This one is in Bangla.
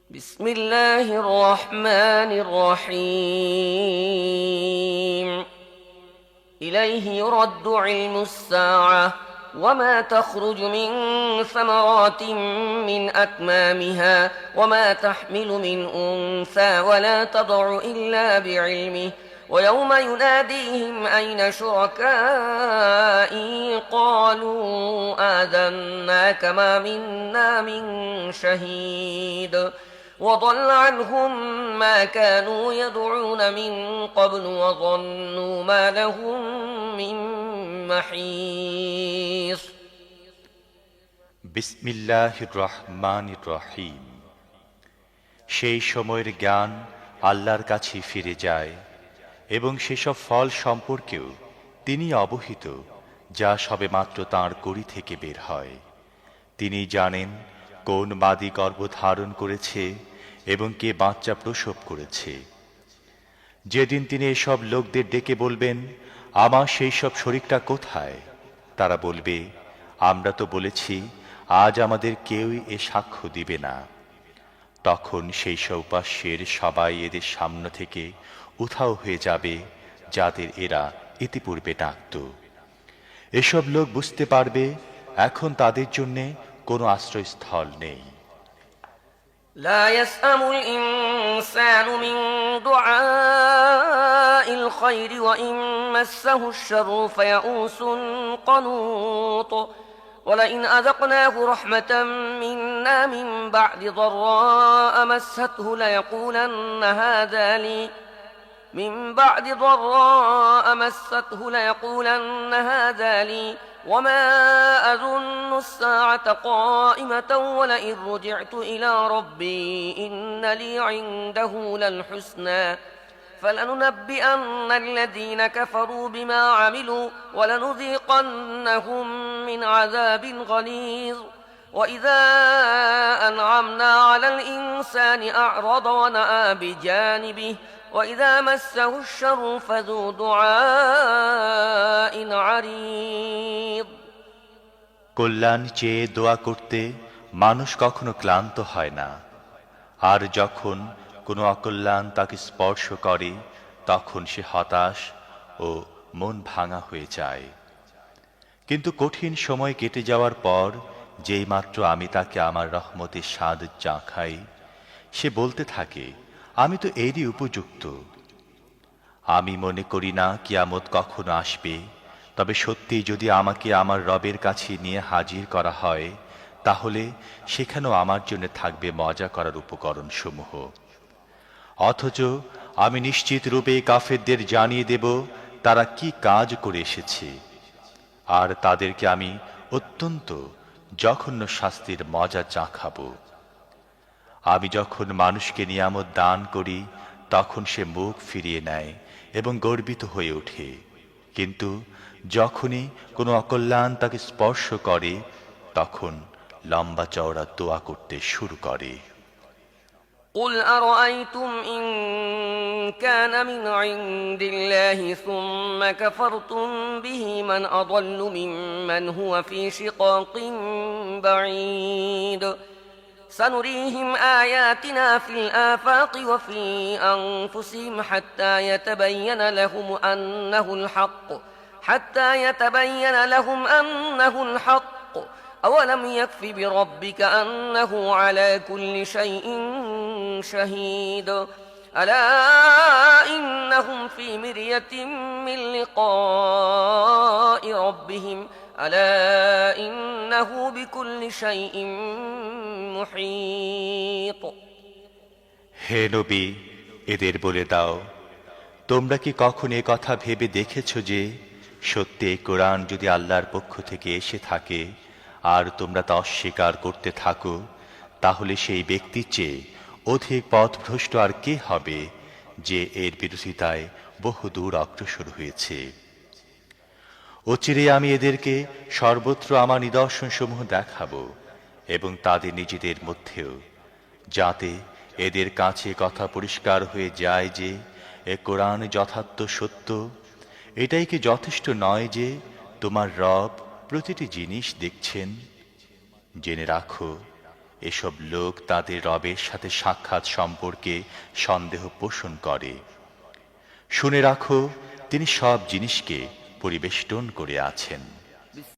بسم الله الرحمن الرحيم إليه يرد علم الساعة وما تخرج من ثمرات من أكمامها وما تحمل من أنثى ولا تضع إلا بعلمه ويوم يناديهم أين شركائي قالوا آذناك ما منا من شهيد وضل عنهم ما كانوا يدعون من قبل وظنوا ما لهم من محيص বিসমিল্লাহির রহমানির রহিম। সেই সময়ের জ্ঞান আল্লাহর কাছে ফিরে যায় এবং সেসব ফল সম্পর্কেও তিনি অবহিত যা সবেমাত্র তাঁর কড়ি থেকে বের হয়। তিনি জানেন কোন মাদি গর্ভ ধারণ করেছে এবং কে বাচ্চা প্রসব করেছে। যেদিন তিনি এসব লোকদের ডেকে বলবেন, আমার সেই সব শরীকটা কোথায়? তারা বলবে, আমরা তো বলেছি আজ আমাদের কেউই এ সাক্ষ্য দিবে না। তখন সেই সব উপাস্যের সবাই এদের সামনে থেকে উধাও হয়ে যাবে যাদের এরা ইতিপূর্বে ডাকত। এসব লোক বুঝতে পারবে এখন তাদের জন্য কোনো আশ্রয়স্থল নেই। لا يسأم الإنسان من دعاء الخير وإن مسه الشر فيئوس قنوط ولئن أذقناه رحمة منا من بعد ضراء مسته ليقولن هذا لي وما أظن الساعة قائمة ولئن رجعت إلى ربي إن لي عنده للحسنى فلننبئن الذين كفروا بما عملوا ولنذيقنهم من عذاب غليظ وإذا أنعمنا على الإنسان أعرض ونأى بجانبه وإذا مسه الشر فذو دعاء عريض কল্যাণ চেয়ে দোয়া করতে মানুষ কখনো ক্লান্ত হয় না, আর যখন কোনো অকল্যাণ তাকে স্পর্শ করে তখন সে হতাশ ও মন ভাঙা হয়ে যায়। কিন্তু কঠিন সময় কেটে যাওয়ার পর যেই মাত্র আমি তাকে আমার রহমতের স্বাদ চাখাই, সে বলতে থাকে, আমি তো এরই উপযুক্ত। আমি মনে করি না কিয়ামত কখনো আসবে, তবে সত্যি যদি আমাকে আমার রবের কাছে নিয়ে হাজির করা হয় তাহলে সেখানেও আমার জন্য থাকবে মজা করার উপকরণ সমূহ। অথচ আমি নিশ্চিত রূপে কাফেরদের জানিয়ে দেব তারা কি কাজ করে এসেছে, আর তাদেরকে আমি অত্যন্ত জঘন্য শাস্তির মজা চাখাবো। আমি যখন মানুষকে নিয়ামত দান করি তখন সে মুখ ফিরিয়ে নেয় এবং গর্বিত হয়ে ওঠে, কিন্তু যখনই কোনো অকল্যাণ তাকে স্পর্শ করে তখন লম্বা চওড়া দোয়া করতে শুরু করে। قل أرأيتم إن كان من عند الله ثم كفرتم به من أضل ممن هو في شقاق بعيد سنريهم آياتنا في الآفاق وفي أنفسهم حتى يتبين لهم أنه الحق أولم يكف بربك أنه على كل شيء شهيد ألا إنهم في مرية من لقاء ربهم ألا إنه بكل شيء محيط হে নবী, এদের বলে দাও, তোমরা কি কখন এ কথা ভেবে দেখেছ যে সত্যি এই কোরআন যদি আল্লাহর পক্ষ থেকে এসে থাকে আর তোমরা তা অস্বীকার করতে থাকো, তাহলে সেই ব্যক্তির চেয়ে অধিক পথভ্রষ্ট আর কে হবে যে এর বিরোধিতায় বহুদূর অগ্রসর হয়েছে। অচিরে আমি এদেরকে সর্বত্র আমার নিদর্শনসমূহ দেখাবো এবং তাদের নিজেদের মধ্যেও, যাতে এদের কাছে কথা পরিষ্কার হয়ে যায় যে এ কোরআন যথার্থ সত্য। এটাই কি যথেষ্ট নয় যে তোমার রব প্রতিটি জিনিস দেখছেন? জেনে রাখো, এসব লোক তাদের রবের সাথে সাক্ষাৎ সম্পর্কে সন্দেহ পোষণ করে। শুনে রাখো, তিনি সব জিনিসকে পরিবেষ্টন করে আছেন।